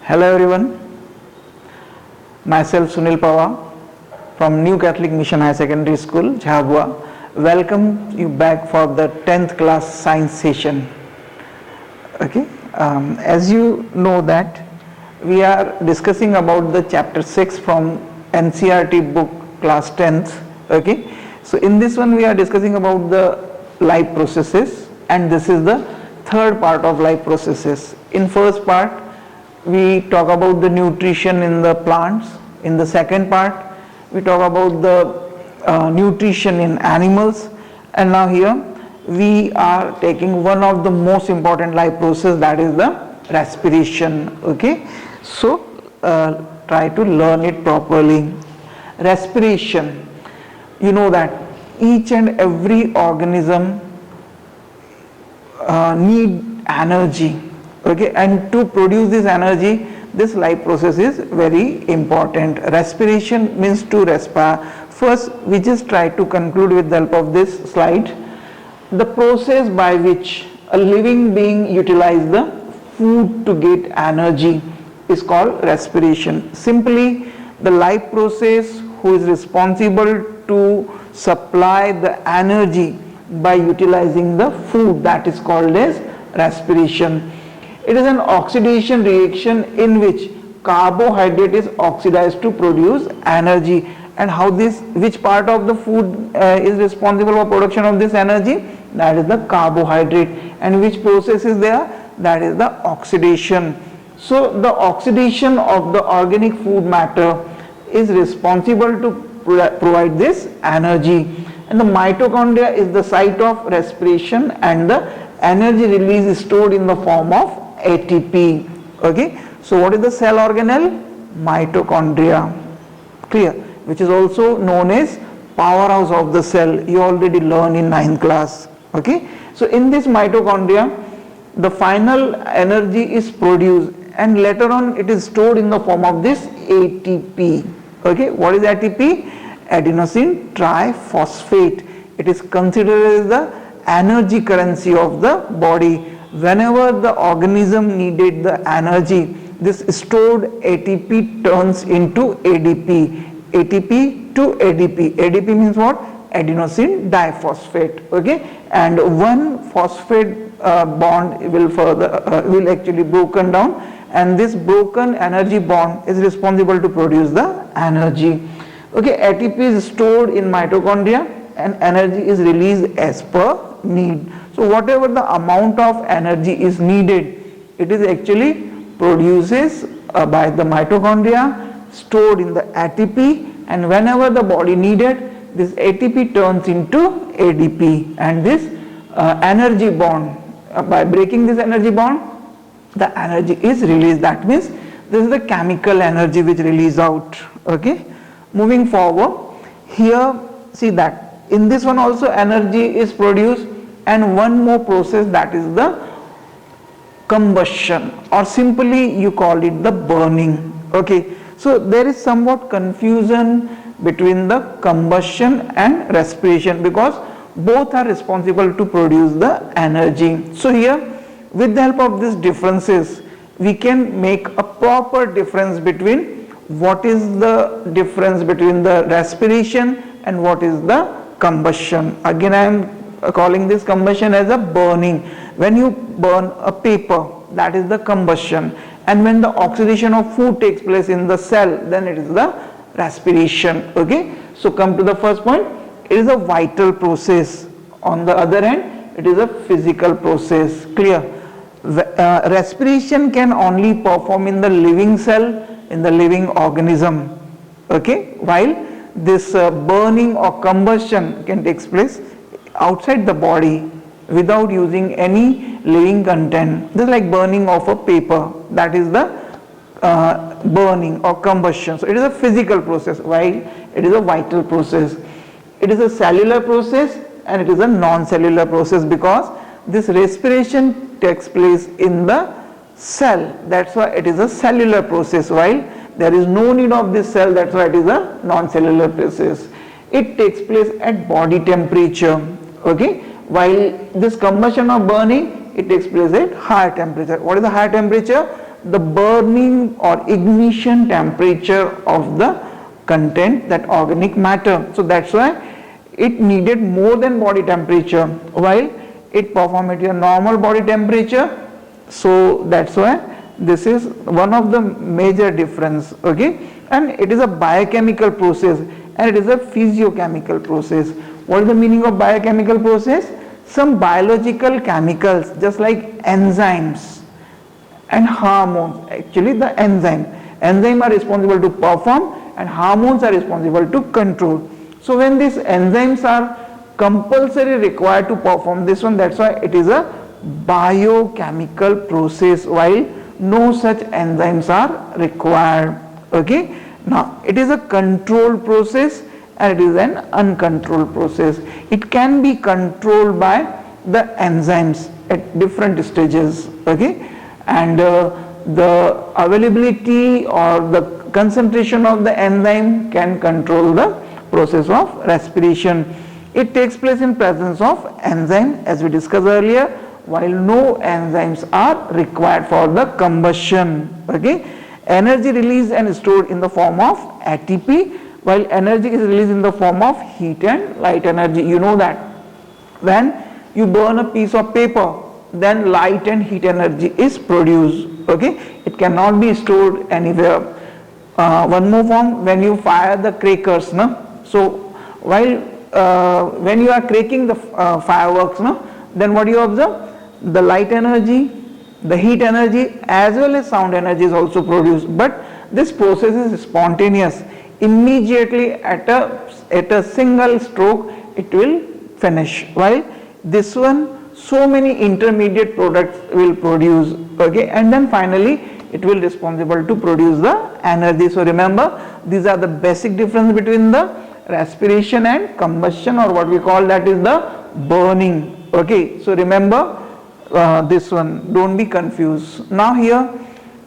Hello everyone, myself Sunil Pawar from New Catholic Mission High Secondary School, Jhabua. Welcome you back for the 10th class science session. Okay, as you know that we are discussing about the chapter 6 from NCERT book class 10th. Okay, so in this one we are discussing about the life processes, and this is the third part of life processes. In first part we talk about the nutrition in the plants. In the second part we talk about the nutrition in animals, and now here we are taking one of the most important life process, that is the respiration. Okay, so try to learn it properly. Respiration, you know that each and every organism need energy. Okay, and to produce this energy, this life process is very important. Respiration means to respire. First, we just try to conclude with the help of this slide. The process by which a living being utilizes the food to get energy is called respiration. Simply, the life process who is responsible to supply the energy by utilizing the food, that is called as respiration. It is an oxidation reaction in which carbohydrate is oxidized to produce energy. And how this, which part of the food is responsible for production of this energy? That is the carbohydrate. And which process is there? That is the oxidation. So the oxidation of the organic food matter is responsible to provide this energy. And the mitochondria is the site of respiration, and the energy release is stored in the form of ATP. Okay, so what is the cell organelle? Mitochondria. Clear? Which is also known as powerhouse of the cell. You already learned in 9th class. Okay, so in this mitochondria, the final energy is produced, and later on it is stored in the form of this ATP. Okay, what is ATP? Adenosine triphosphate. It is considered as the energy currency of the body. Whenever the organism needed the energy, this stored ATP turns into ADP. ATP to ADP. ADP means what? Adenosine diphosphate. Okay, and one phosphate bond will actually broken down, and this broken energy bond is responsible to produce the energy. Okay, ATP is stored in mitochondria and energy is released as per need. So whatever the amount of energy is needed, it is actually produces by the mitochondria, stored in the ATP, and whenever the body needed, this ATP turns into ADP, and this energy bond, by breaking this energy bond, the energy is released. That means this is the chemical energy which release out. Okay, moving forward, here see that in this one also energy is produced, and one more process, that is the combustion, or simply you call it the burning. Okay, so there is somewhat confusion between the combustion and respiration, because both are responsible to produce the energy. So here, with the help of these differences, we can make a proper difference between what is the difference between the respiration and what is the combustion. Again, I am calling this combustion as a burning. When you burn a paper, that is the combustion, and when the oxidation of food takes place in the cell, then it is the respiration. Okay, so come to the first point. It is a vital process. On the other hand, it is a physical process. Clear? Respiration can only perform in the living cell, in the living organism. Okay, while this burning or combustion can take place outside the body without using any living content. This is like burning of a paper, that is the burning or combustion. So it is a physical process, while it is a vital process. It is a cellular process and it is a non-cellular process, because this respiration takes place in the cell. That's why it is a cellular process, while there is no need of this cell. That's why it is a non-cellular process. It takes place at body temperature. Okay, while this combustion or burning, it takes place at higher temperature. What is the higher temperature? the burning or ignition temperature of the content, that organic matter. So that's why it needed more than body temperature while it performed at your normal body temperature. So that's why this is one of the major difference, okay. And it is a biochemical process and it is a physiochemical process. What is the meaning of biochemical process? Some biological chemicals just like enzymes and hormones, actually the enzyme are responsible to perform and hormones are responsible to control. So when these enzymes are compulsory required to perform this one, that's why it is a biochemical process, while no such enzymes are required, okay. Now it is a controlled process and it is an uncontrolled process. It can be controlled by the enzymes at different stages, okay. And the availability or the concentration of the enzyme can control the process of respiration. It takes place in presence of enzyme, as we discussed earlier, while no enzymes are required for the combustion, okay. Energy released and stored in the form of ATP, while energy is released in the form of heat and light energy. You know that when you burn a piece of paper, then light and heat energy is produced, okay. It cannot be stored anywhere. One more form, when you fire the crackers, no? So while when you are cracking the fireworks, no, then what do you observe? The light energy, the heat energy as well as sound energy is also produced, but this process is spontaneous. Immediately at a single stroke it will finish, while this one so many intermediate products will produce, okay, and then finally it will responsible to produce the energy. So remember, these are the basic difference between the respiration and combustion, or what we call that is the burning, okay. So remember this one, don't be confused. Now here,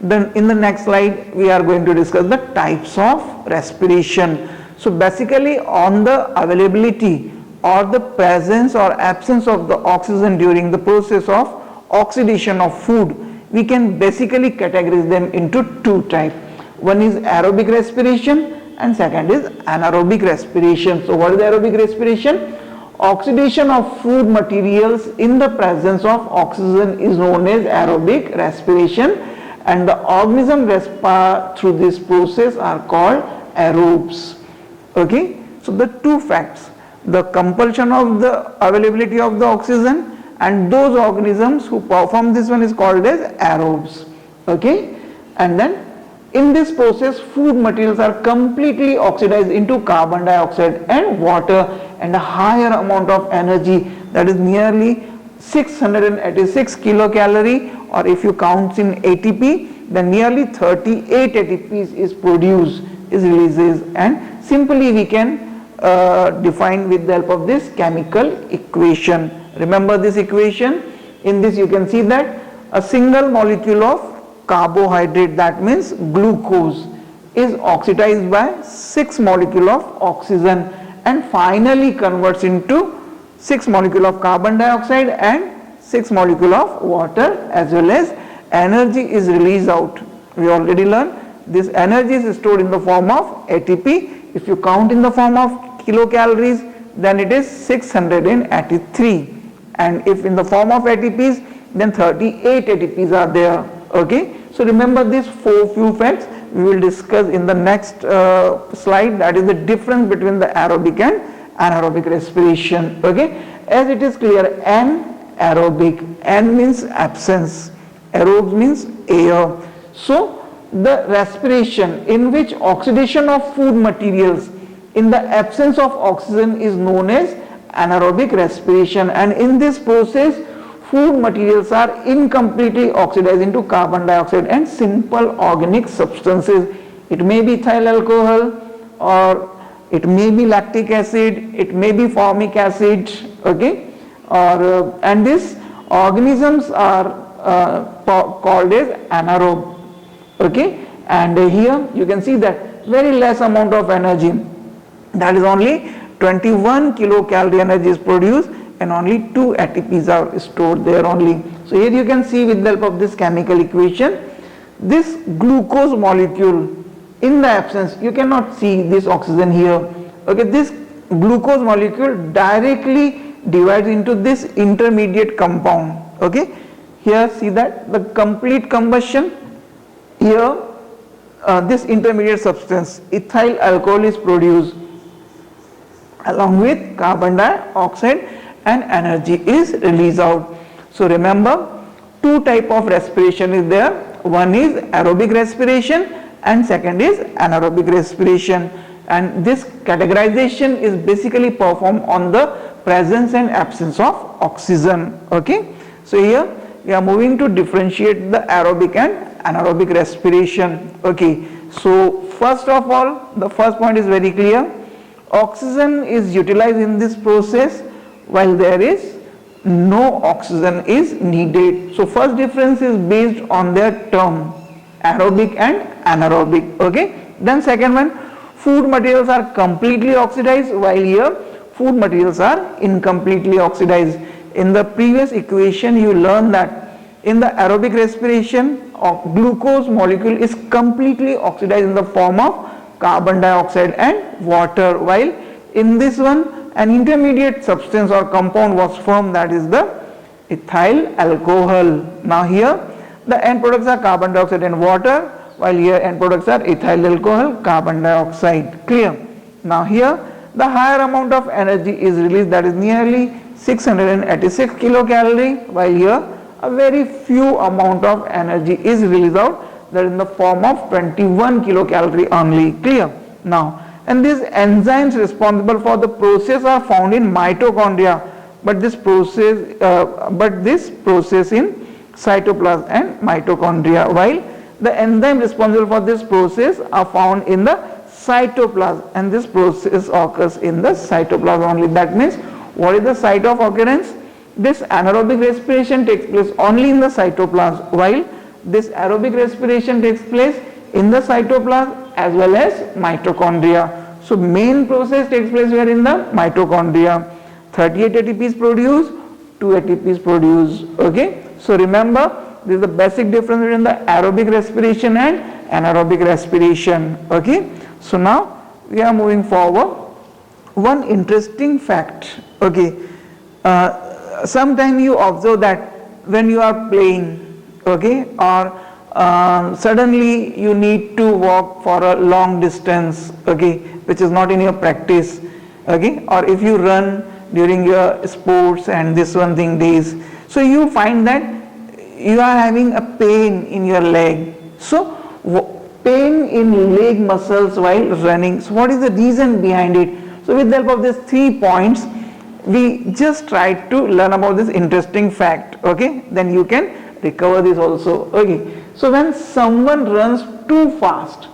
then in the next slide we are going to discuss the types of respiration. So basically on the availability or the presence or absence of the oxygen during the process of oxidation of food, we can basically categorize them into two types. One is aerobic respiration and second is anaerobic respiration. So what is aerobic respiration? Oxidation of food materials in the presence of oxygen is known as aerobic respiration, and the organism respire through this process are called aerobes, okay. So the two facts, the compulsion of the availability of the oxygen and those organisms who perform this one is called as aerobes, okay. And then in this process food materials are completely oxidized into carbon dioxide and water, and a higher amount of energy, that is nearly 686 kilocalorie, or if you count in ATP, then nearly 38 ATPs is produced, is releases, and simply we can define with the help of this chemical equation. Remember this equation. In this you can see that a single molecule of carbohydrate, that means glucose, is oxidized by 6 molecule of oxygen and finally converts into 6 molecule of carbon dioxide and 6 molecule of water, as well as energy is released out. We already learned this energy is stored in the form of ATP. If you count in the form of kilocalories, then it is 683, and if in the form of ATPs, then 38 ATPs are there, okay. So remember these few facts we will discuss in the next slide, that is the difference between the aerobic and anaerobic respiration, okay. As it is clear, anaerobic, an means absence, aerobes means air. So the respiration in which oxidation of food materials in the absence of oxygen is known as anaerobic respiration, and in this process food materials are incompletely oxidized into carbon dioxide and simple organic substances. It may be ethyl alcohol, or it may be lactic acid, it may be formic acid, okay, or and these organisms are called as anaerobe, okay. And here you can see that very less amount of energy, that is only 21 kilocalorie energy is produced and only 2 ATPs are stored there only. So here you can see with the help of this chemical equation this glucose molecule, in the absence, you cannot see this oxygen here, okay, this glucose molecule directly divides into this intermediate compound, okay. Here see that the complete combustion, here this intermediate substance ethyl alcohol is produced along with carbon dioxide and energy is released out. So remember, two type of respiration is there, one is aerobic respiration and second is anaerobic respiration, and this categorization is basically performed on the presence and absence of oxygen, okay. So here we are moving to differentiate the aerobic and anaerobic respiration, okay. So first of all, the first point is very clear, oxygen is utilized in this process while there is no oxygen is needed. So first difference is based on their term, aerobic and anaerobic, okay. Then second one, food materials are completely oxidized while here food materials are incompletely oxidized. In the previous equation you learned that in the aerobic respiration of glucose molecule is completely oxidized in the form of carbon dioxide and water, while in this one an intermediate substance or compound was formed, that is the ethyl alcohol. Now here the end products are carbon dioxide and water, while here end products are ethyl alcohol, carbon dioxide. Clear? Now here the higher amount of energy is released, that is nearly 686 kilocalorie, while here a very few amount of energy is released out, that is in the form of 21 kilocalorie only. Clear? Now, and these enzymes responsible for the process are found in mitochondria, but this process in cytoplasm and mitochondria, while the enzyme responsible for this process are found in the cytoplasm, and this process occurs in the cytoplasm only. That means, what is the site of occurrence? This anaerobic respiration takes place only in the cytoplasm, while this aerobic respiration takes place in the cytoplasm as well as mitochondria. So main process takes place here in the mitochondria. 38 ATP is produced, 2 ATP is produced, okay. So remember, this is the basic difference between the aerobic respiration and anaerobic respiration, okay. So now we are moving forward. One interesting fact, okay, sometimes you observe that when you are playing, okay, or suddenly you need to walk for a long distance, okay, which is not in your practice, okay, or if you run during your sports and this one thing days, so you find that you are having a pain in your leg. So pain in leg muscles while running. So what is the reason behind it? So with the help of these 3 points, we just try to learn about this interesting fact, okay, then you can recover this also, okay. So when someone runs too fast,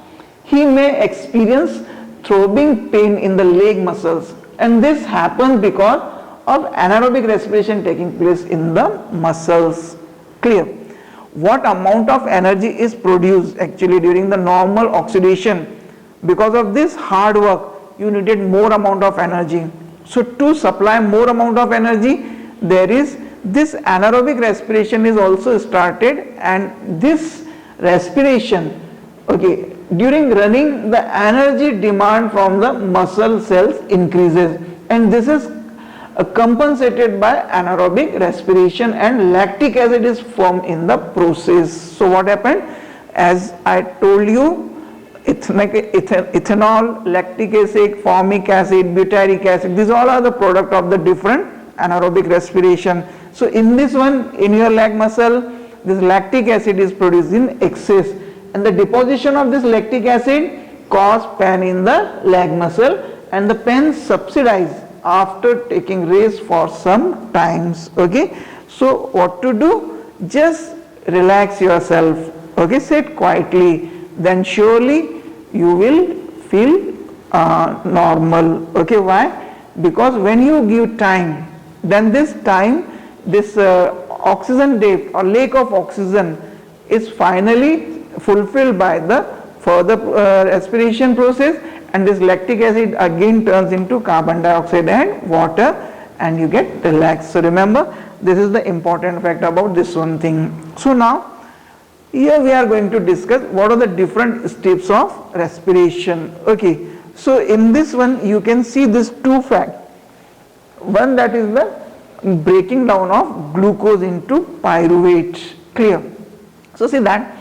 he may experience throbbing pain in the leg muscles, and this happens because of anaerobic respiration taking place in the muscles. Clear? What amount of energy is produced actually during the normal oxidation? Because of this hard work, you needed more amount of energy. So to supply more amount of energy, there is this anaerobic respiration is also started, and this respiration, okay, during running the energy demand from the muscle cells increases, and this is compensated by anaerobic respiration, and lactic acid is formed in the process. So what happened? As I told you, ethanol, lactic acid, formic acid, butyric acid, these all are the product of the different anaerobic respiration. So in this one, in your leg muscle, this lactic acid is produced in excess, and the deposition of this lactic acid cause pain in the leg muscle, and the pain subsides after taking rest for some times, okay. So what to do? Just relax yourself, okay, sit quietly, then surely you will feel normal, okay. Why? Because when you give time, then this time, this oxygen depth or lack of oxygen is finally fulfilled by the further respiration process, and this lactic acid again turns into carbon dioxide and water, and you get relaxed. So remember, this is the important fact about this one thing. So now Here we are going to discuss what are the different steps of respiration. Okay, so in this one you can see this two facts. One, that is the breaking down of glucose into pyruvate. Clear? So see that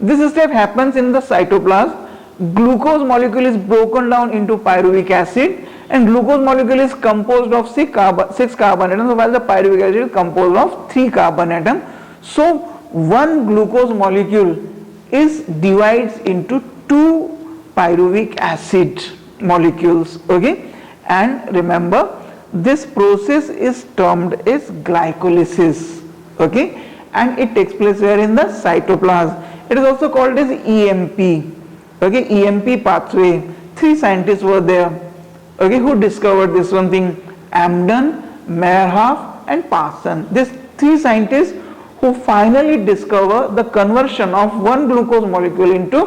this step happens in the cytoplasm. Glucose molecule is broken down into pyruvic acid, and glucose molecule is composed of 6 carbon atoms, while the pyruvic acid is composed of 3 carbon atoms. So one glucose molecule is divides into 2 pyruvic acid molecules. Okay, and remember this process is termed as glycolysis. Okay, and it takes place where? In the cytoplasm. It is also called as EMP. Okay, EMP pathway. 3 scientists were there, okay, who discovered this one thing: Amden, Meyerhoff and Parson. These 3 scientists who finally discover the conversion of one glucose molecule into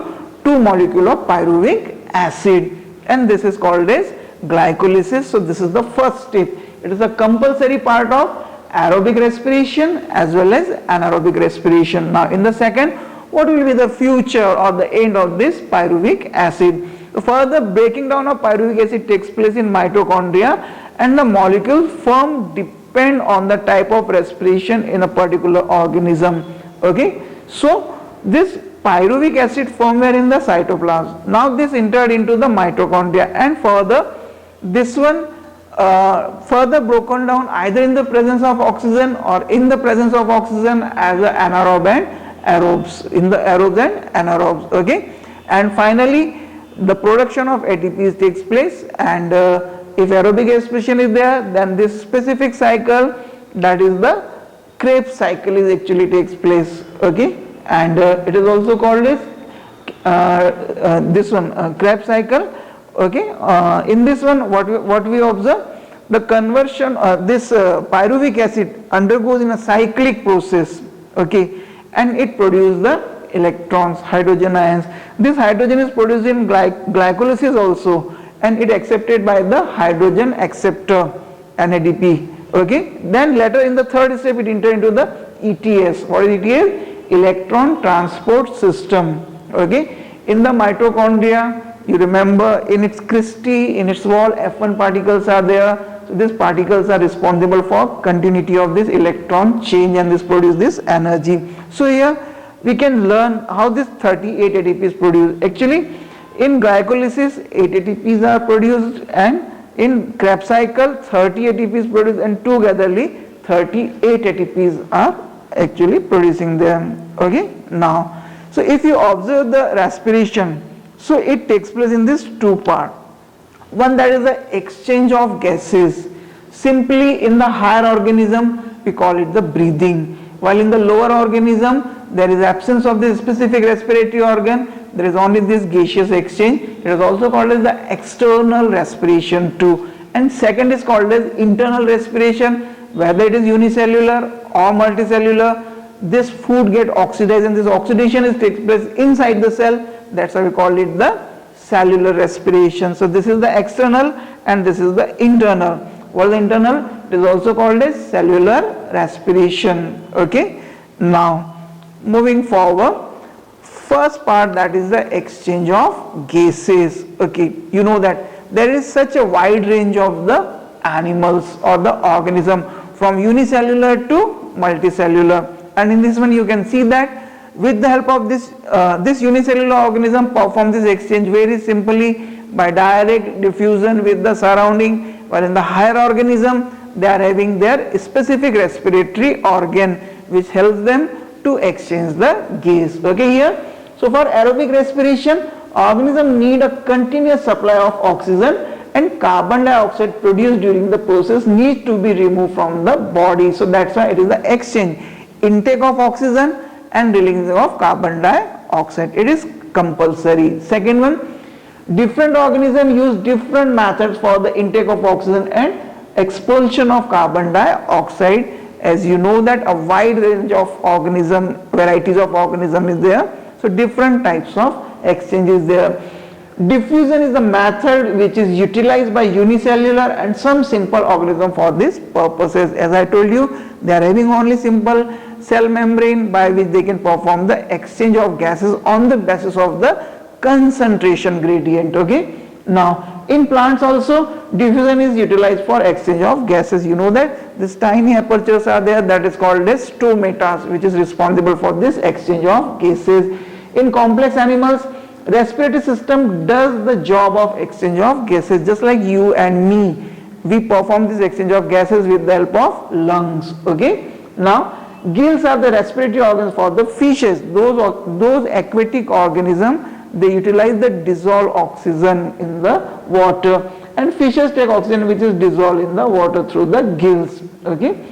2 molecules of pyruvic acid, and this is called as glycolysis. So this is the first step. It is a compulsory part of aerobic respiration as well as anaerobic respiration. Now in the second, what will be the future or the end of this pyruvic acid? Further breaking down of pyruvic acid takes place in mitochondria, and the molecule form depend on the type of respiration in a particular organism. Okay, so this pyruvic acid formed where? In the cytoplasm. Now this entered into the mitochondria, and further this one further broken down either in the presence of oxygen or in the presence of oxygen as an anaerobe and aerobes, in the aerobes and anaerobes. Okay, and finally the production of ATPs takes place, and if aerobic respiration is there, then this specific cycle, that is the Krebs cycle, is actually takes place. Okay, and it is also called as this one Krebs cycle. Okay, in this one what we observe, the conversion this pyruvic acid undergoes in a cyclic process. Okay, and it produces the electrons, hydrogen ions. This hydrogen is produced in glycolysis also, and it accepted by the hydrogen acceptor, NADP. Okay, then later in the third step it enter into the ETS. What is ETS? Electron transport system. Okay, in the mitochondria, you remember in its cristae, in its wall, F1 particles are there. So these particles are responsible for continuity of this electron change, and this produce this energy. So here we can learn how this 38 ATP is produced. Actually in glycolysis 8 ATPs are produced, and in Krebs cycle 30 ATP is produced, and togetherly 38 ATPs are actually producing them. Okay, now so if you observe the respiration, so it takes place in this 2 part. One, that is the exchange of gases. Simply in the higher organism we call it the breathing, while in the lower organism there is absence of this specific respiratory organ, there is only this gaseous exchange. It is also called as the external respiration too. And second is called as internal respiration, whether it is unicellular or multicellular. This food get oxidized, and this oxidation is takes place inside the cell. That's why we call it the cellular respiration. So this is the external and this is the internal. What is the internal? It is also called as cellular respiration. Okay, now moving forward, first part, that is the exchange of gases. Okay, you know that there is such a wide range of the animals or the organism from unicellular to multicellular, and in this one you can see that with the help of this this unicellular organism perform this exchange very simply by direct diffusion with the surrounding, while in the higher organism they are having their specific respiratory organ which helps them to exchange the gas. Okay, here, so for aerobic respiration, organism need a continuous supply of oxygen, and carbon dioxide produced during the process needs to be removed from the body. So that's why it is the exchange, intake of oxygen and release of carbon dioxide. It is compulsory. Second one, different organisms use different methods for the intake of oxygen and expulsion of carbon dioxide. As you know that a wide range of varieties of organism is there, so different types of exchange is there. Diffusion is the method which is utilized by unicellular and some simple organism for these purposes. As I told you, they are having only simple cell membrane by which they can perform the exchange of gases on the basis of the concentration gradient. Okay. Now in plants also diffusion is utilized for exchange of gases. You know that these tiny apertures are there, that is called as stomatas, which is responsible for this exchange of gases. In complex animals, respiratory system does the job of exchange of gases, just like you and me. We perform this exchange of gases with the help of lungs. Okay. Now gills are the respiratory organs for the fishes. Those aquatic organisms, they utilize the dissolved oxygen in the water, and fishes take oxygen which is dissolved in the water through the gills. Okay.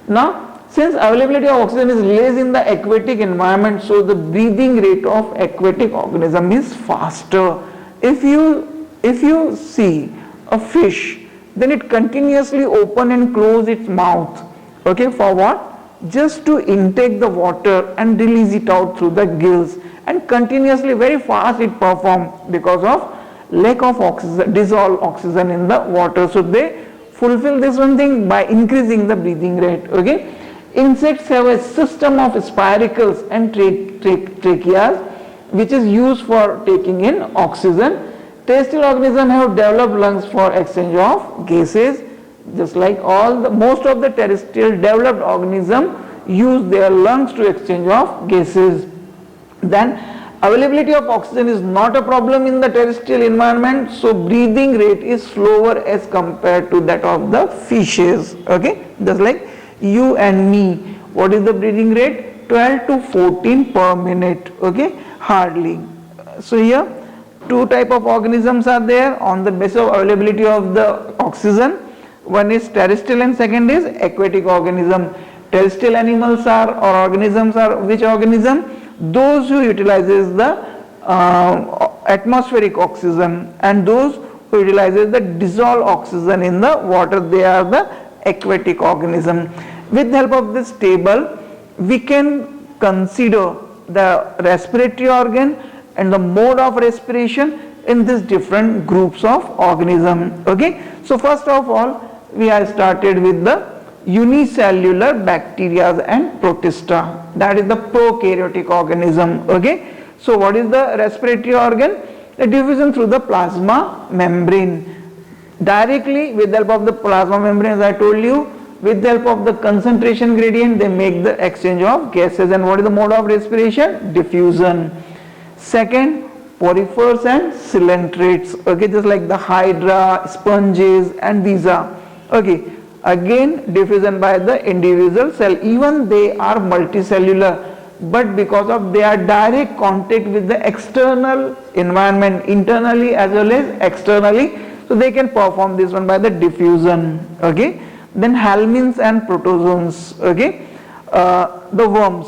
Now since availability of oxygen is less in the aquatic environment, so the breathing rate of aquatic organism is faster. If you see a fish, then it continuously open and close its mouth. Okay, for what? Just to intake the water and release it out through the gills, and continuously very fast it performs because of lack of oxygen, dissolved oxygen in the water. So they fulfill this one thing by increasing the breathing rate. Okay. Insects have a system of spiracles and tracheas which is used for taking in oxygen. Terrestrial organisms have developed lungs for exchange of gases, just like most of the terrestrial developed organisms use their lungs to exchange of gases. Then availability of oxygen is not a problem in the terrestrial environment, so breathing rate is slower as compared to that of the fishes. Okay, just like you and me, what is the breathing rate? 12 to 14 per minute. Okay, hardly. So here two type of organisms are there on the basis of availability of the oxygen. One is terrestrial and second is aquatic organism. Terrestrial animals are, or organisms are, which organism? Those who utilizes the atmospheric oxygen, and those who utilizes the dissolved oxygen in the water, they are the aquatic organism. With the help of this table, we can consider the respiratory organ and the mode of respiration in these different groups of organism. Okay. So first of all, we have started with the unicellular bacteria and protista, that is the prokaryotic organism. Okay. So what is the respiratory organ? The diffusion through the plasma membrane. Directly with the help of the plasma membrane, as I told you, with the help of the concentration gradient, they make the exchange of gases. And what is the mode of respiration? Diffusion. Second, porifers and coelenterates. Okay, just like the hydra, sponges, and these are. Okay, again diffusion by the individual cell. Even they are multicellular, but because of their direct contact with the external environment, internally as well as externally, so they can perform this one by the diffusion. Okay. Then helminths and protozoans. Okay. The worms,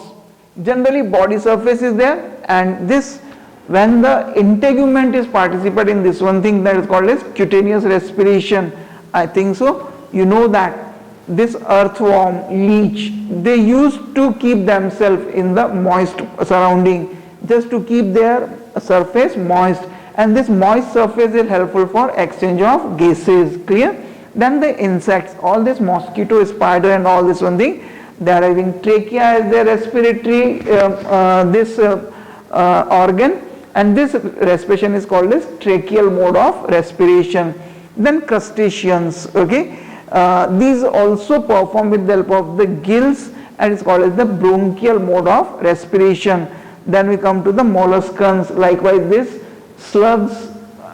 generally body surface is there, and this, when the integument is participate in this one thing, that is called as cutaneous respiration. I think so. You know that this earthworm, leech, they used to keep themselves in the moist surrounding, just to keep their surface moist, and this moist surface is helpful for exchange of gases. Clear? Then the insects, all this mosquito, spider, and all this one thing, they are having trachea as their respiratory organ, and this respiration is called as tracheal mode of respiration. Then crustaceans. Okay. These also perform with the help of the gills, and it's called as the bronchial mode of respiration. Then we come to the molluscans, likewise this slugs,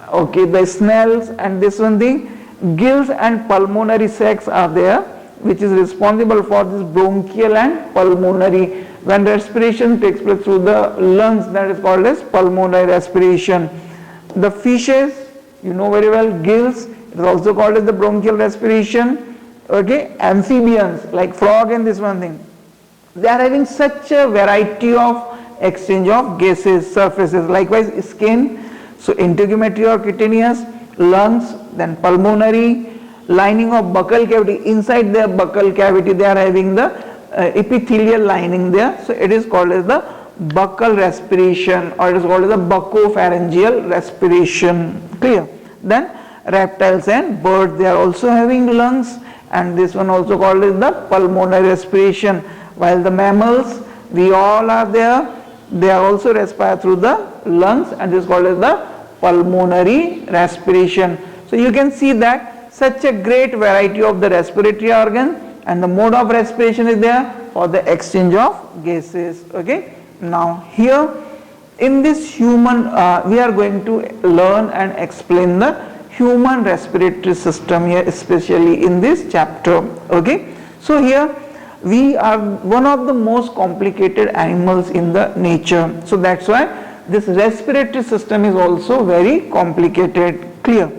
okay, the snails, and this one thing, gills and pulmonary sacs are there, which is responsible for this bronchial and pulmonary. When respiration takes place through the lungs, that is called as pulmonary respiration. The fishes, you know very well, gills, it is also called as the bronchial respiration. Okay, amphibians like frog and this one thing, they are having such a variety of exchange of gases, surfaces. Likewise skin, so integumentary or cutaneous, lungs, then pulmonary, lining of buccal cavity, inside their buccal cavity they are having the epithelial lining there, so it is called as the buccal respiration, or it is called as the buccopharyngeal respiration. Clear? Then reptiles and birds, they are also having lungs, and this one also called as the pulmonary respiration. While the mammals, we all are there, they are also respire through the lungs, and this is called as the pulmonary respiration. So you can see that such a great variety of the respiratory organ, and the mode of respiration is there for the exchange of gases. Okay. Now here in this human, we are going to learn and explain the human respiratory system here, especially in this chapter. Okay. So here we are one of the most complicated animals in the nature. So that's why this respiratory system is also very complicated. Clear?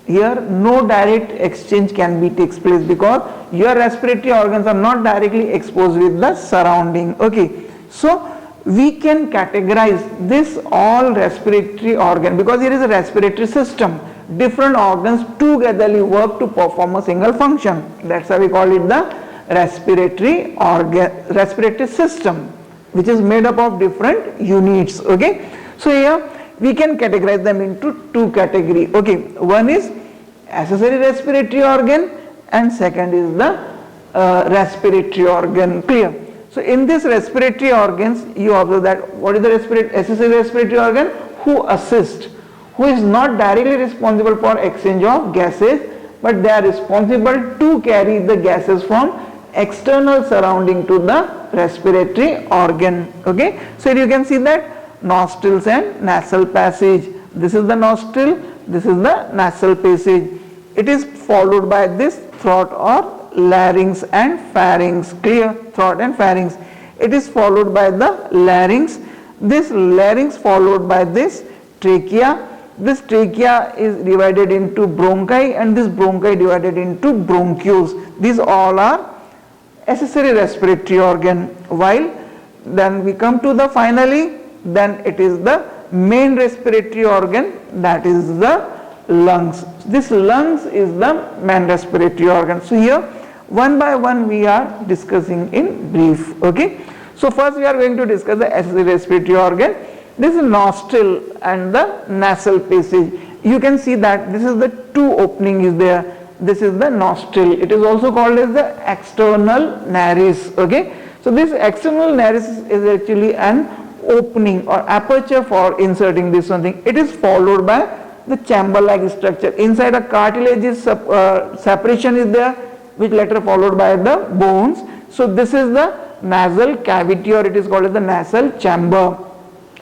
Here no direct exchange can be takes place because your respiratory organs are not directly exposed with the surrounding. Okay. So we can categorize this all respiratory organ because here is a respiratory system. Different organs togetherly work to perform a single function. That's why we call it the respiratory organ, respiratory system, which is made up of different units. Okay. So here we can categorize them into two categories. Okay. One is accessory respiratory organ and second is the respiratory organ. Clear? So in this respiratory organs, you observe that what is the accessory respiratory organ? Who assist, who is not directly responsible for exchange of gases, but they are responsible to carry the gases from external surrounding to the respiratory organ. Okay. So you can see that nostrils and nasal passage. This is the nostril, this is the nasal passage. It is followed by this throat or larynx and pharynx. Clear? Throat and pharynx. It is followed by the larynx. This larynx followed by this trachea. This trachea is divided into bronchi and this bronchi divided into bronchioles. These all are accessory respiratory organ. While then we come to the finally, then it is the main respiratory organ, that is the lungs. This lungs is the main respiratory organ. So here one by one we are discussing in brief. Okay. So first we are going to discuss the accessory respiratory organ. This is nostril and the nasal passage. You can see that this is the two opening is there. This is the nostril. It is also called as the external nares. Okay. So this external nares is actually an opening or aperture for inserting this one thing. It is followed by the chamber-like structure. Inside a cartilageous separation is there, which later followed by the bones. So this is the nasal cavity, or it is called as the nasal chamber.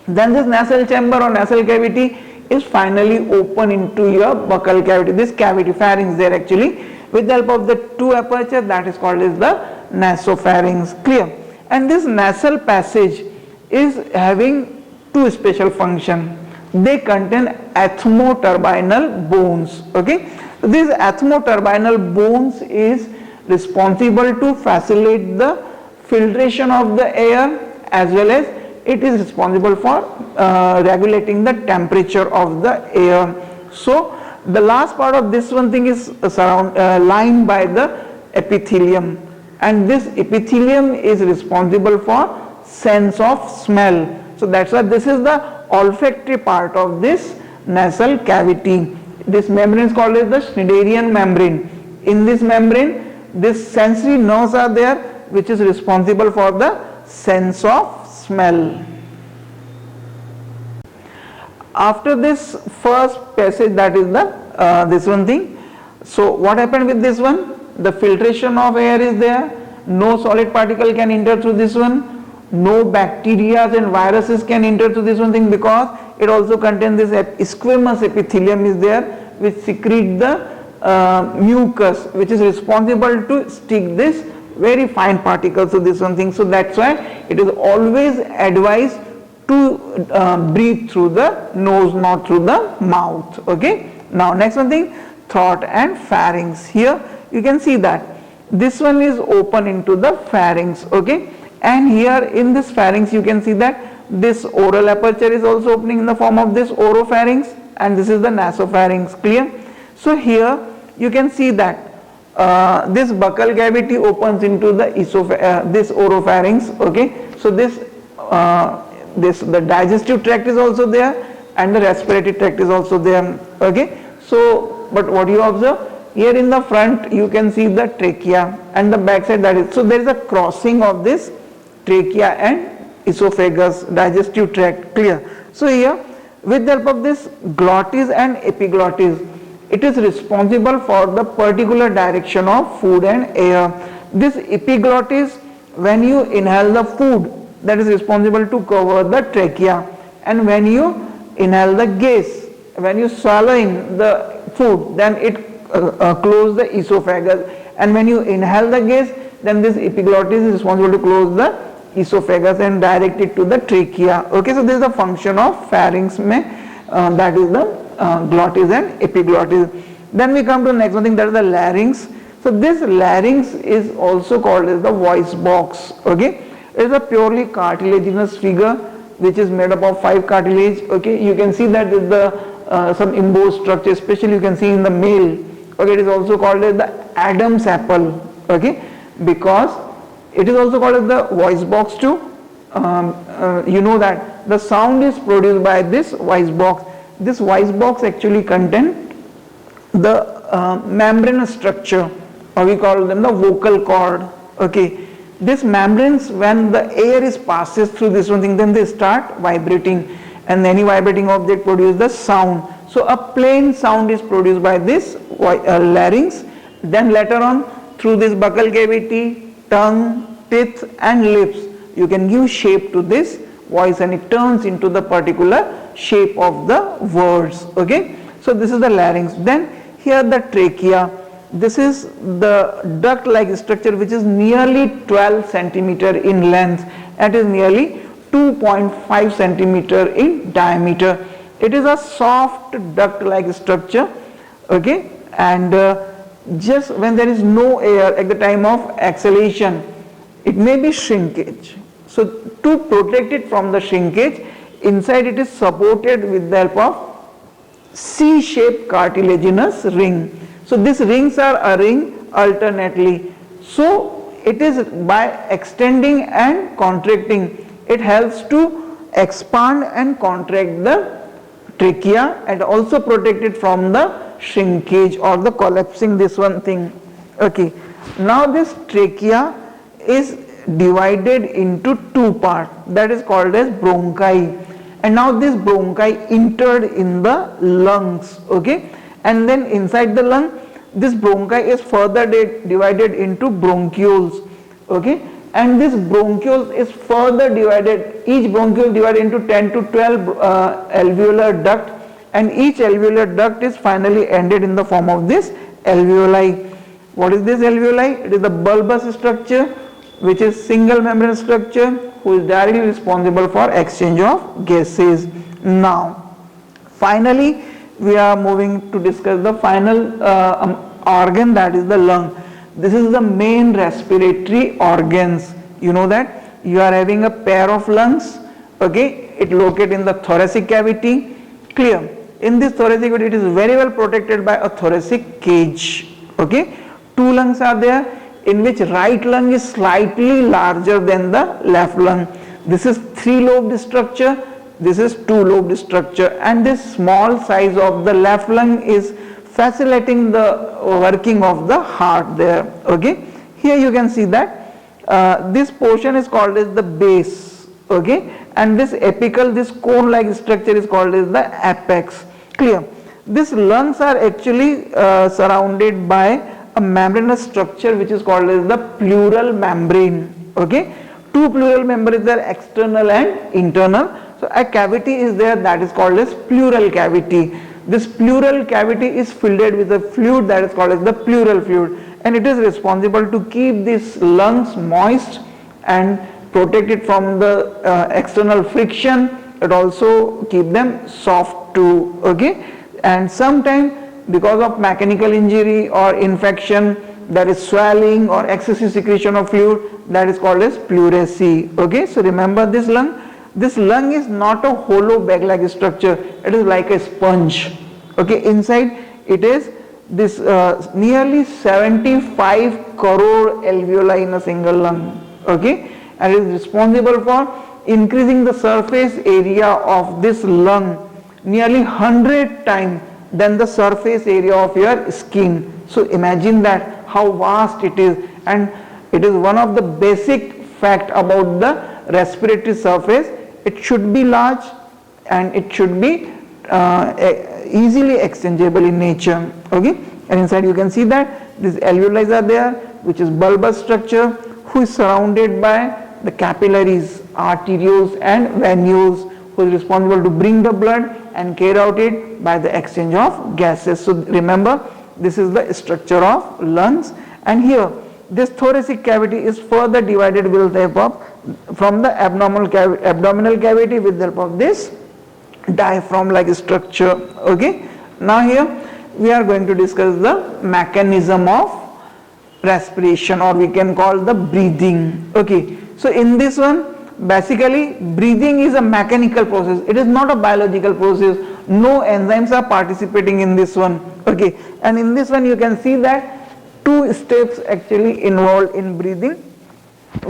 Then this nasal chamber or nasal cavity is finally open into your buccal cavity. This cavity, pharynx there actually, with the help of the two aperture, that is called as the nasopharynx. Clear? And this nasal passage is having two special function. They contain ethmoturbinal bones. Okay. So these ethmoturbinal bones is responsible to facilitate the filtration of the air, as well as it is responsible for regulating the temperature of the air. So the last part of this one thing is lined by the epithelium, and this epithelium is responsible for sense of smell. So that's why this is the olfactory part of this nasal cavity. This membrane is called as the Schneiderian membrane. In this membrane, these sensory nerves are there, which is responsible for the sense of smell. After this first passage, that is the this one thing. So what happened with this one? The filtration of air is there. No solid particle can enter through this one. No bacteria and viruses can enter to this one thing, because it also contains this squamous epithelium is there, which secrete the mucus, which is responsible to stick this very fine particles to this one thing. So that's why it is always advised to breathe through the nose, not through the mouth. Okay. Now next one thing, throat and pharynx. Here you can see that this one is open into the pharynx. Okay. And here in this pharynx you can see that this oral aperture is also opening in the form of this oropharynx, and this is the nasopharynx. Clear? So here you can see that this buccal cavity opens into the this oropharynx. Okay. So this this, the digestive tract is also there and the respiratory tract is also there. Okay, so but what you observe here in the front, you can see the trachea, and the back side, that is, so there is a crossing of this trachea and esophagus, digestive tract. Clear? So here, with the help of this glottis and epiglottis, it is responsible for the particular direction of food and air. This epiglottis, when you inhale the food, that is responsible to cover the trachea, and when you inhale the gas, when you swallow in the food, then it close the esophagus, and when you inhale the gas, then this epiglottis is responsible to close the esophagus and direct it to the trachea. Okay, so this is the function of pharynx that is the glottis and epiglottis. Then we come to the next one thing, that is the larynx. So this larynx is also called as the voice box. Okay, it is a purely cartilaginous figure which is made up of 5 cartilage. Okay, you can see that with the some embossed structure, especially you can see in the male. Okay, it is also called as the Adam's apple. Okay, because it is also called as the voice box too. You know that the sound is produced by this voice box. This voice box actually contains the membranous structure, or we call them the vocal cord. Okay, this membranes, when the air is passes through this one thing, then they start vibrating, and any vibrating object produces the sound. So a plain sound is produced by this larynx. Then later on, through this buccal cavity, tongue, teeth and lips, you can give shape to this voice, and it turns into the particular shape of the words. Okay, so this is the larynx. Then here the trachea. This is the duct like structure which is nearly 12 centimeter in length and is nearly 2.5 centimeter in diameter. It is a soft duct like structure. Okay, and just when there is no air at the time of exhalation, it may be shrinkage. So to protect it from the shrinkage, inside it is supported with the help of C-shaped cartilaginous ring. So these rings are arranged alternately. So it is by extending and contracting, it helps to expand and contract the trachea and also protect it from the shrinkage or the collapsing, this one thing. Okay, now this trachea is divided into 2 parts, that is called as bronchi, and now this bronchi entered in the lungs. Okay, and then inside the lung, this bronchi is further divided into bronchioles. Okay, and this bronchioles is further divided, each bronchiole divided into 10 to 12 alveolar duct, and each alveolar duct is finally ended in the form of this alveoli. What is this alveoli? It is the bulbous structure which is single membrane structure who is directly responsible for exchange of gases. Now finally we are moving to discuss the final organ, that is the lung. This is the main respiratory organs. You know that you are having a pair of lungs. Okay, it located in the thoracic cavity. Clear? In this thoracic cavity, it is very well protected by a thoracic cage. Okay, 2 lungs are there, in which right lung is slightly larger than the left lung. This is 3-lobed structure, this is 2-lobed structure, and this small size of the left lung is facilitating the working of the heart there. Okay, here you can see that this portion is called as the base. Okay, and this apical, this cone like structure is called as the apex. Clear? These lungs are actually surrounded by a membranous structure which is called as the pleural membrane. Okay, 2 pleural membranes are external and internal. So a cavity is there that is called as pleural cavity. This pleural cavity is filled with a fluid that is called as the pleural fluid, and it is responsible to keep these lungs moist and protect it from the external friction. It also keep them soft too. Okay, and sometimes because of mechanical injury or infection, there is swelling or excessive secretion of fluid, that is called as pleurisy. Okay, so remember this lung. This lung is not a hollow bag-like structure, it is like a sponge. Okay, inside it is this nearly 75 crore alveoli in a single lung. Okay, and it is responsible for increasing the surface area of this lung nearly 100 times than the surface area of your skin. So imagine that how vast it is, and it is one of the basic fact about the respiratory surface. It should be large and it should be easily exchangeable in nature. Okay, and inside you can see that these alveoli are there, which is bulbous structure, who is surrounded by the capillaries, arterioles and venules, who is responsible to bring the blood and carry out it by the exchange of gases. So remember, this is the structure of lungs, and here this thoracic cavity is further divided with the help of from the abdominal cavity with the help of this diaphragm like structure. Okay, now here we are going to discuss the mechanism of respiration, or we can call the breathing. Okay, so in this one, basically breathing is a mechanical process, it is not a biological process. No enzymes are participating in this one. Okay, and in this one you can see that two steps actually involved in breathing.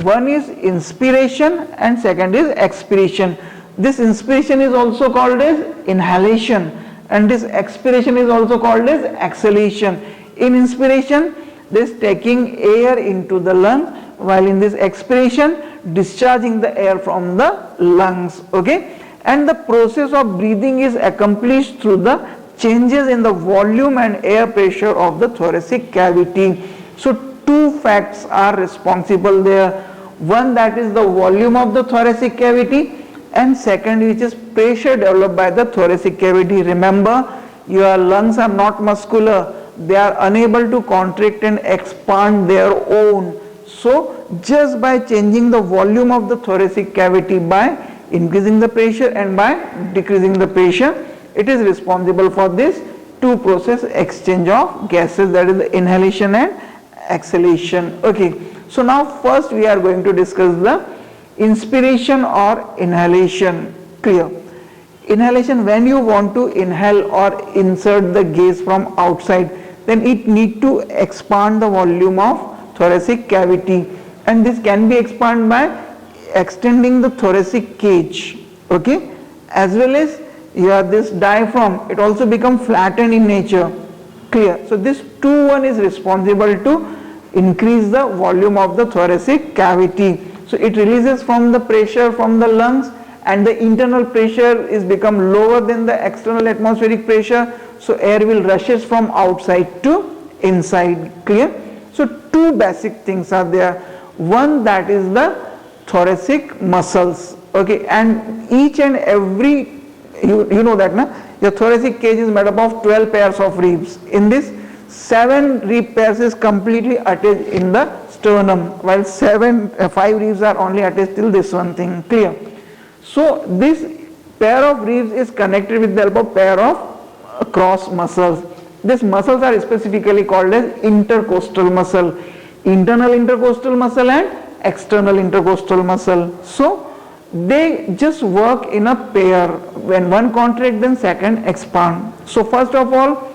One is inspiration and second is expiration. This inspiration is also called as inhalation, and this expiration is also called as exhalation. In inspiration, this taking air into the lung, while in this expiration, discharging the air from the lungs. Okay, and the process of breathing is accomplished through the changes in the volume and air pressure of the thoracic cavity. So two facts are responsible there. One, that is the volume of the thoracic cavity, and second, which is pressure developed by the thoracic cavity. Remember, your lungs are not muscular, they are unable to contract and expand their own. So just by changing the volume of the thoracic cavity, by increasing the pressure and by decreasing the pressure, it is responsible for this two process exchange of gases, that is the inhalation and exhalation. Okay, so now first we are going to discuss the inspiration or inhalation. Clear? Inhalation, when you want to inhale or insert the gas from outside, then it need to expand the volume of thoracic cavity, and this can be expanded by extending the thoracic cage. Okay, as well as here this diaphragm, it also become flattened in nature. Clear? So this one is responsible to increase the volume of the thoracic cavity. So it releases from the pressure from the lungs, and the internal pressure is become lower than the external atmospheric pressure, so air will rushes from outside to inside. Clear? So two basic things are there. One, that is the thoracic muscles. Okay, and each and every, you know that na, your thoracic cage is made up of 12 pairs of ribs. In this, 7 rib pairs is completely attached in the sternum, while 5 ribs are only attached till this one thing. Clear? So this pair of ribs is connected with the help of pair of cross muscles. These muscles are specifically called as intercostal muscle, internal intercostal muscle and external intercostal muscle. So they just work in a pair. When one contract, then second expand. So first of all,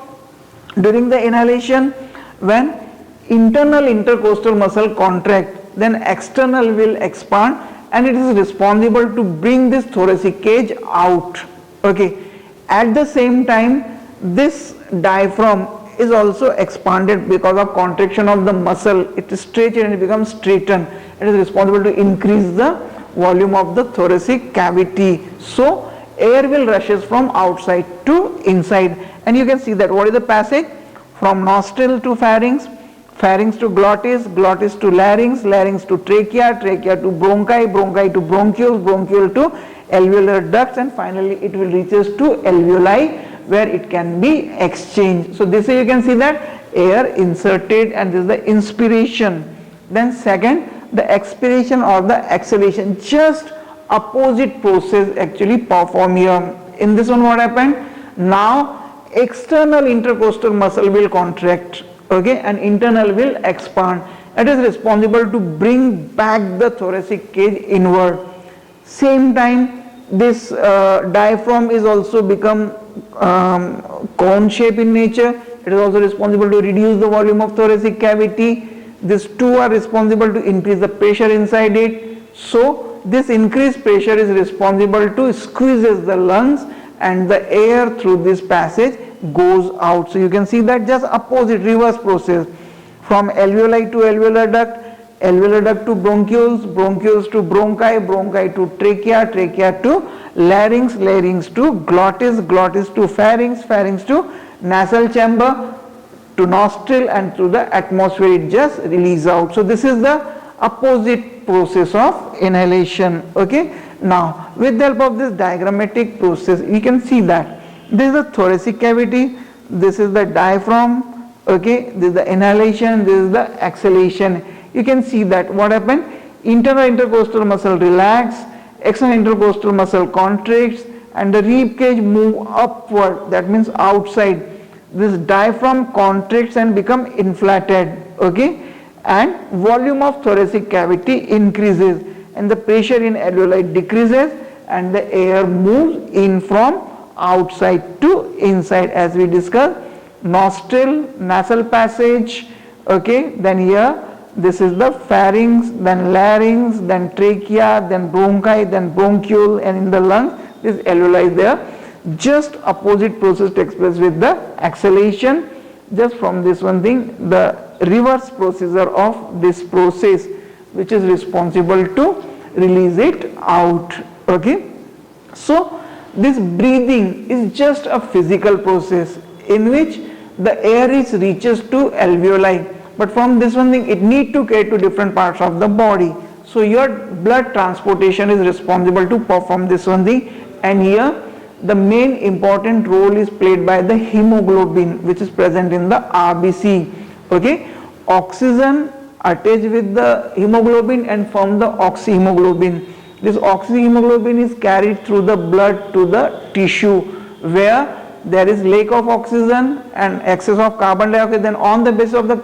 during the inhalation, when internal intercostal muscle contract, then external will expand, and it is responsible to bring this thoracic cage out. Okay, at the same time, this diaphragm is also expanded because of contraction of the muscle. It is stretched and it becomes straightened. It is responsible to increase the volume of the thoracic cavity. So air will rushes from outside to inside, and you can see that what is the passage from nostril to pharynx, pharynx to glottis, glottis to larynx, larynx to trachea, trachea to bronchi, bronchi to bronchioles, bronchiole to alveolar ducts, and finally it will reaches to alveoli, where it can be exchanged. So this way you can see that air inserted, and this is the inspiration. Then second, the expiration or the exhalation, just opposite process actually perform here. In this one what happened? Now external intercostal muscle will contract, okay, and internal will expand. It is responsible to bring back the thoracic cage inward. Same time, this diaphragm is also become cone shape in nature. It is also responsible to reduce the volume of thoracic cavity. These two are responsible to increase the pressure inside it. So this increased pressure is responsible to squeezes the lungs and the air through this passage goes out. So you can see that just opposite reverse process from alveoli to alveolar duct to bronchioles, bronchioles to bronchi, bronchi to trachea, trachea to larynx, larynx to glottis, glottis to pharynx, pharynx to nasal chamber, to nostril, and through the atmosphere it just release out. So this is the opposite process of inhalation. Okay, now with the help of this diagrammatic process you can see that this is the thoracic cavity, this is the diaphragm, okay, this is the inhalation, this is the exhalation. You can see that what happened, internal intercostal muscle relax, external intercostal muscle contracts, and the rib cage move upward, that means outside. This diaphragm contracts and become inflated, okay, and volume of thoracic cavity increases and the pressure in alveoli decreases and the air moves in from outside to inside as we discussed. Nostril, nasal passage, okay, then here this is the pharynx, then larynx, then trachea, then bronchi, then bronchiole, and in the lungs this alveoli is there. Just opposite process takes place with the exhalation. Just from this one thing, the reverse procedure of this process which is responsible to release it out. Okay, so this breathing is just a physical process in which the air is reaches to alveoli, but from this one thing it need to get to different parts of the body. So your blood transportation is responsible to perform this one thing, and here the main important role is played by the hemoglobin which is present in the RBC. Okay, oxygen attach with the hemoglobin and form the oxyhemoglobin. This oxyhemoglobin is carried through the blood to the tissue where there is lack of oxygen and excess of carbon dioxide. Then on the basis of the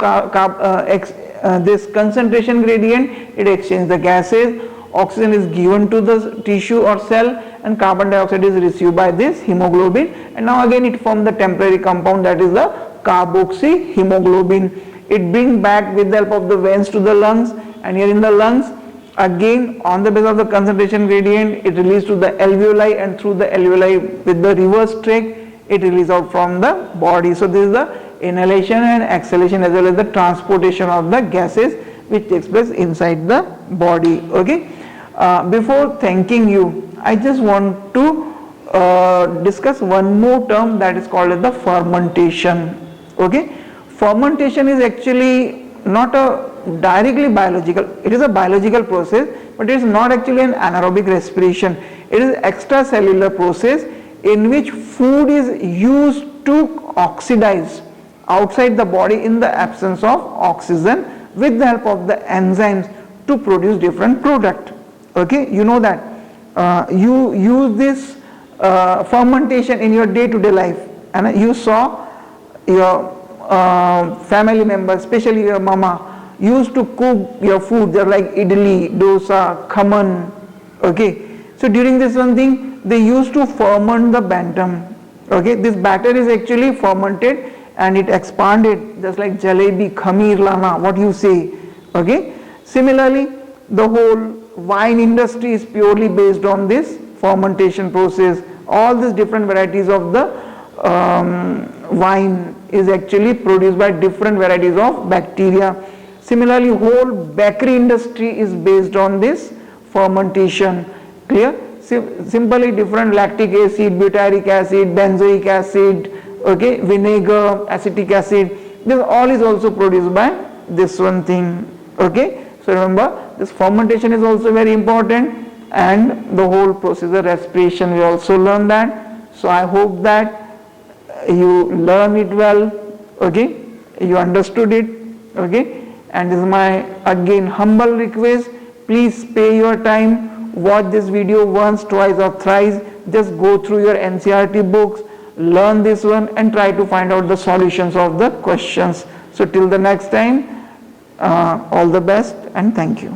this concentration gradient it exchanges the gases. Oxygen is given to the tissue or cell and carbon dioxide is received by this hemoglobin, and now again it forms the temporary compound, that is the carboxyhemoglobin. It brings back with the help of the veins to the lungs, and here in the lungs again on the basis of the concentration gradient it releases to the alveoli, and through the alveoli with the reverse track it releases out from the body. So this is the inhalation and exhalation as well as the transportation of the gases which takes place inside the body. Okay, before thanking you I just want to discuss one more term that is called as the fermentation. Okay, fermentation is actually not a directly biological, it is a biological process, but it is not actually an anaerobic respiration. It is extracellular process in which food is used to oxidize outside the body in the absence of oxygen with the help of the enzymes to produce different product. Okay, you know that you use this fermentation in your day-to-day life, and you saw your family members, especially your mama, used to cook your food. They're like idli, dosa, khaman. Okay, so during this one thing they used to ferment the bantam. Okay, this batter is actually fermented and it expanded just like jalebi, khameer, lana, what you say. Okay, similarly the whole wine industry is purely based on this fermentation process. All these different varieties of the wine is actually produced by different varieties of bacteria. Similarly, whole bakery industry is based on this fermentation. Clear? Simply different lactic acid, butyric acid, benzoic acid, okay, vinegar, acetic acid, this all is also produced by this one thing. Okay, so remember this fermentation is also very important, and the whole process of respiration we also learn that. So I hope that you learn it well. Okay, you understood it. Okay, and this is my again humble request, please spare your time, watch this video once, twice or thrice, just go through your NCERT books, learn this one and try to find out the solutions of the questions. So till the next time, all the best and thank you.